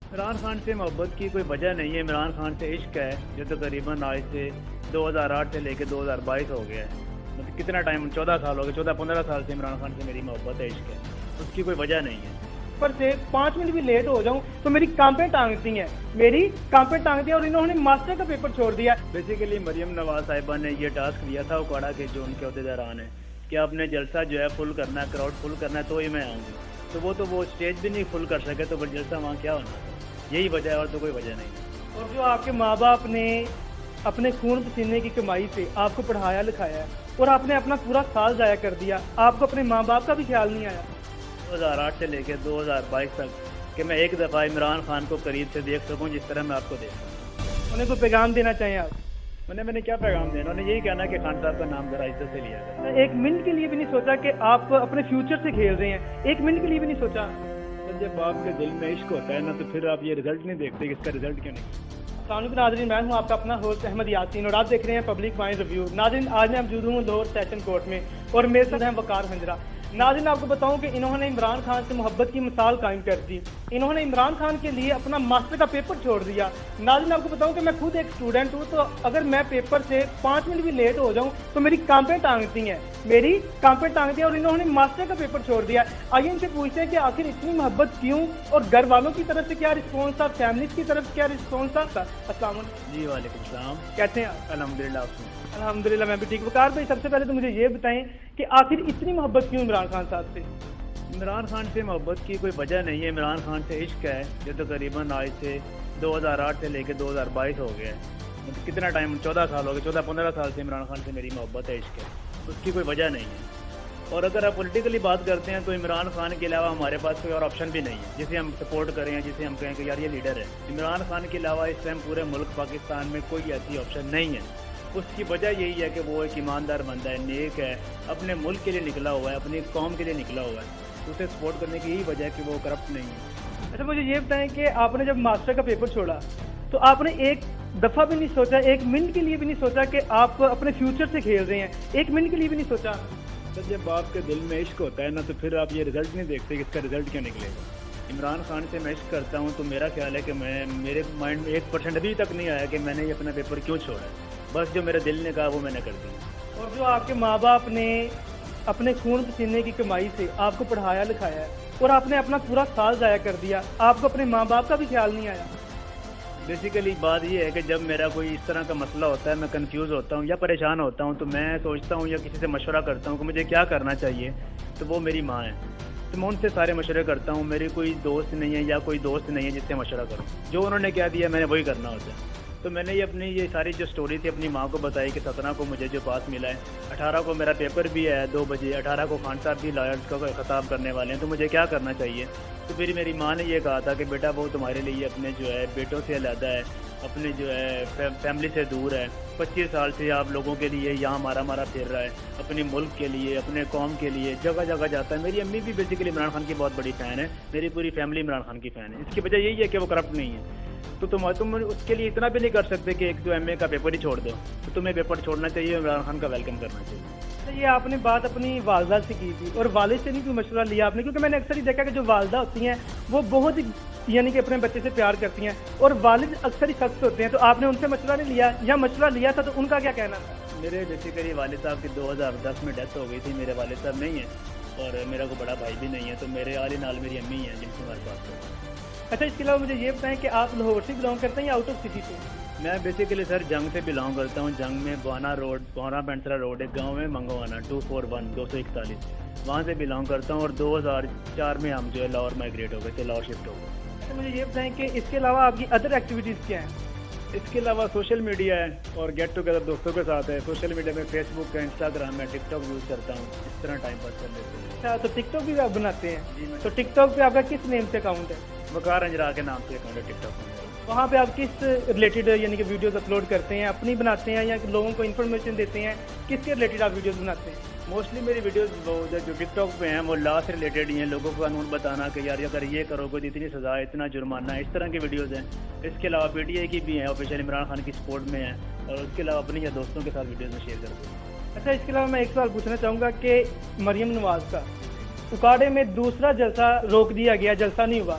عمران خان سے محبت کی کوئی وجہ نہیں ہے. عمران خان سے عشق ہے جو تقریباً آج سے 2008 سے لے کے 2022 ہو گیا ہے. مطلب کتنا ٹائم 14 سال ہو گئے, 14-15 سال سے عمران خان سے میری محبت ہے, عشق ہے. اس کی کوئی وجہ نہیں ہے. پر سے 5 منٹ بھی لیٹ ہو جاؤں تو میری کانپیں ٹانگتی ہیں, میری کانپیں ٹانگتی ہیں, اور انہوں نے ماسٹر کا پیپر چھوڑ دیا. بیسیکلی مریم نواز صاحبہ نے یہ ٹاسک دیا تھا اکاڑا کے جو ان کے عہدیداران ہیں کہ آپ نے جلسہ جو ہے فل کرنا ہے, کراؤڈ فل کرنا ہے تو ہی میں آؤں گی. تو وہ اسٹیج بھی نہیں فل کر سکے تو پھر جلسہ وہاں کیا ہونا تھا. یہی وجہ ہے اور تو کوئی وجہ نہیں. اور جو آپ کے ماں باپ نے اپنے خون پسینے کی کمائی سے آپ کو پڑھایا لکھایا ہے اور آپ نے اپنا پورا سال ضائع کر دیا, آپ کو اپنے ماں باپ کا بھی خیال نہیں آیا. 2008 سے لے کے 2022 تک کہ میں ایک دفعہ عمران خان کو قریب سے دیکھ سکوں جس طرح میں آپ کو دیکھتا ہوں. انہیں کوئی پیغام دینا چاہیں آپ؟ میں نے کیا پیغام دینا, انہیں یہی کہنا کہ خان صاحب کا نام ذرا عزت سے لیا جائے. ایک منٹ کے لیے بھی نہیں سوچا کہ آپ اپنے فیوچر سے کھیل رہے ہیں, ایک منٹ کے لیے بھی نہیں سوچا. جب آپ کے دل میں عشق ہوتا ہے نا تو پھر آپ یہ رزلٹ نہیں دیکھتے کہ اس کا رزلٹ کیوں نہیں. السلام علیکم ناظرین, میں ہوں آپ کا اپنا ہوسٹ احمد یاسین اور آپ دیکھ رہے ہیں پبلک مائنڈ ریویو. ناظرین آج میں موجود ہوں لاہور سیشن کورٹ میں اور میرے ساتھ ہیں وقار ہنجرا. ناظرین آپ کو بتاؤں کہ انہوں نے عمران خان سے محبت کی مثال قائم کر دی. انہوں نے عمران خان کے لیے اپنا ماسٹر کا پیپر چھوڑ دیا. ناظرین آپ کو بتاؤں کہ میں خود ایک اسٹوڈنٹ ہوں, تو اگر میں پیپر سے 5 منٹ بھی لیٹ ہو جاؤں تو میری کانپیں ٹانگتی ہیں, میری کانپیں ٹانگتی ہیں, اور انہوں نے ماسٹر کا پیپر چھوڑ دیا. آئیے ان سے پوچھتے ہیں کہ آخر اتنی محبت کیوں, اور گھر والوں کی طرف سے کیا رسپانس تھا, فیملیز کی طرف سے کیا رسپانس تھا. السلام علیکم. جی وعلیکم السلام. کیسے ہیں آپ؟ الحمدللہ. الحمدللہ میں بھی ٹھیک. وقار بھائی سب سے پہلے تو مجھے یہ بتائیں کہ آخر اتنی محبت کیوں عمران خان صاحب سے؟ عمران خان سے محبت کی کوئی وجہ نہیں ہے. عمران خان سے عشق ہے جو تقریباً آج سے 2008 سے لے کے 2022 ہو گیا ہے. مطلب کتنا ٹائم 14 سال ہو گئے, 14-15 سال سے عمران خان سے میری محبت ہے, عشق ہے. اس کی کوئی وجہ نہیں ہے. اور اگر آپ پولیٹیکلی بات کرتے ہیں تو عمران خان کے علاوہ ہمارے پاس کوئی اور آپشن بھی نہیں ہے جسے ہم سپورٹ کریں, جسے ہم کہیں کہ یار یہ لیڈر ہے. عمران خان کے علاوہ اس ٹائم پورے ملک پاکستان میں کوئی ایسی آپشن نہیں ہے. اس کی وجہ یہی ہے کہ وہ ایک ایماندار بندہ ہے, نیک ہے, اپنے ملک کے لیے نکلا ہوا ہے, اپنی قوم کے لیے نکلا ہوا ہے. اسے سپورٹ کرنے کی یہی وجہ ہے کہ وہ کرپٹ نہیں ہے. اچھا مجھے یہ بتائیں کہ آپ نے جب ماسٹر کا پیپر چھوڑا تو آپ نے ایک دفعہ بھی نہیں سوچا, ایک منٹ کے لیے بھی نہیں سوچا کہ آپ اپنے فیوچر سے کھیل رہے ہیں, ایک منٹ کے لیے بھی نہیں سوچا. جب آپ کے دل میں عشق ہوتا ہے نا تو پھر آپ یہ رزلٹ نہیں دیکھتے کہ اس کا رزلٹ کیا نکلے گا. عمران خان سے میں عشق کرتا ہوں تو میرا خیال ہے کہ میرے مائنڈ میں 1% ابھی تک نہیں آیا کہ میں نے یہ اپنا پیپر کیوں چھوڑا ہے. بس جو میرے دل نے کہا وہ میں نے کر دیا. اور جو آپ کے ماں باپ نے اپنے خون پسینے کی کمائی سے آپ کو پڑھایا لکھایا ہے اور آپ نے اپنا پورا سال ضائع کر دیا, آپ کو اپنے ماں باپ کا بھی خیال نہیں آیا. بیسیکلی بات یہ ہے کہ جب میرا کوئی اس طرح کا مسئلہ ہوتا ہے, میں کنفیوز ہوتا ہوں یا پریشان ہوتا ہوں, تو میں سوچتا ہوں یا کسی سے مشورہ کرتا ہوں کہ مجھے کیا کرنا چاہیے, تو وہ میری ماں ہے. تو میں ان سے سارے مشورے کرتا ہوں. میری کوئی دوست نہیں ہے یا کوئی دوست نہیں ہے جس سے مشورہ کروں. جو انہوں نے کیا دیا میں نے وہی کرنا ہوتا ہے. تو میں نے یہ ساری جو سٹوری تھی اپنی ماں کو بتائی کہ 17 کو مجھے جو پاس ملا ہے, 18 کو میرا پیپر بھی ہے 2 بجے, 18 کو خان صاحب بھی لائرز کا خطاب کرنے والے ہیں, تو مجھے کیا کرنا چاہیے. تو پھر میری ماں نے یہ کہا تھا کہ بیٹا وہ تمہارے لیے اپنے جو ہے بیٹوں سے علیحدہ ہے, اپنے جو ہے فیملی سے دور ہے, 25 سال سے آپ لوگوں کے لیے یہاں مارا پھر رہا ہے, اپنے ملک کے لیے, اپنے قوم کے لیے جگہ جگہ جاتا ہے. میری امی بھی بیسیکلی عمران خان کی بہت بڑی فین ہے, میری پوری فیملی عمران خان کی فین ہے. اس کی وجہ یہی ہے کہ وہ کرپٹ نہیں ہے. تو تم اس کے لیے اتنا بھی نہیں کر سکتے کہ ایک 2 MA کا پیپر ہی چھوڑ دو. تو تمہیں پیپر چھوڑنا چاہیے, عمران خان کا ویلکم کرنا چاہیے. یہ آپ نے بات اپنی والدہ سے کی تھی اور والد سے نہیں کوئی مشورہ لیا آپ نے؟ کیونکہ میں نے اکثر ہی دیکھا کہ جو والدہ ہوتی ہیں وہ بہت یعنی کہ اپنے بچے سے پیار کرتی ہیں, اور والد اکثر ہی سخت ہوتے ہیں. تو آپ نے ان سے مشورہ نہیں لیا, یا مشورہ لیا تھا تو ان کا کیا کہنا تھا؟ میرے بیسیکلی والد صاحب کی 2010 میں ڈیتھ ہو گئی تھی. میرے والد صاحب نہیں ہیں اور میرا کوئی بڑا بھائی بھی نہیں ہے, تو میرے عالی نال میری امی ہیں جن سے ہمارے پاس ہے. اچھا اس کے علاوہ مجھے یہ بتائیں کہ آپ لاہور سے بلانگ کرتے ہیں یا آؤٹ آف سٹی سے؟ میں بیسیکلی سر جنگ سے بلانگ کرتا ہوں. جنگ میں بوانا بینسرا روڈ ایک گاؤں ہے منگوانا 241 وہاں سے بلانگ کرتا ہوں. اور 2004 میں ہم جو ہے لاہور مائگریٹ ہو گئے تھے, لاہور شفٹ ہو گئے. اچھا مجھے یہ بتائیں کہ اس کے علاوہ آپ کی ادر ایکٹیویٹیز کیا ہیں؟ اس کے علاوہ سوشل میڈیا ہے اور گیٹ ٹوگیدر دوستوں کے ساتھ ہے. سوشل میڈیا میں فیس بک ہے, انسٹاگرام ہے, ٹک ٹاک یوز کرتا ہوں. اس طرح ٹائم پاس کر لیتے ہیں. اچھا تو ٹک ٹاک بھی آپ بناتے ہیں؟ تو ٹک ٹاک پہ آپ کا کس نیم سے اکاؤنٹ ہے؟ وقار ہنجرا کے نام سے اکاؤنٹ ہے ٹک ٹاک میں. وہاں پہ آپ کس ریلیٹڈ یعنی کہ ویڈیوز اپلوڈ کرتے ہیں, اپنی بناتے ہیں یا لوگوں کو انفارمیشن دیتے ہیں, کس کے ریلیٹڈ آپ ویڈیوز بناتے ہیں؟ موسٹلی میری ویڈیوز جو ٹک ٹاک پہ ہیں وہ لا سے ریلیٹڈ ہی ہیں. لوگوں کو قانون بتانا کہ یار اگر یہ کرو گے تو اتنی سزا, اتنا جرمانہ, اس طرح کی ویڈیوز ہیں. اس کے علاوہ PTI کی بھی ہیں, آفیشیل عمران خان کی سپورٹ میں ہیں, اور اس کے علاوہ اپنی یا دوستوں کے ساتھ ویڈیوز میں شیئر کرتے ہیں. اچھا اس کے علاوہ میں ایک سوال پوچھنا چاہوں گا کہ مریم نواز کا اکاڑے میں دوسرا جلسہ روک دیا گیا, جلسہ نہیں ہوا,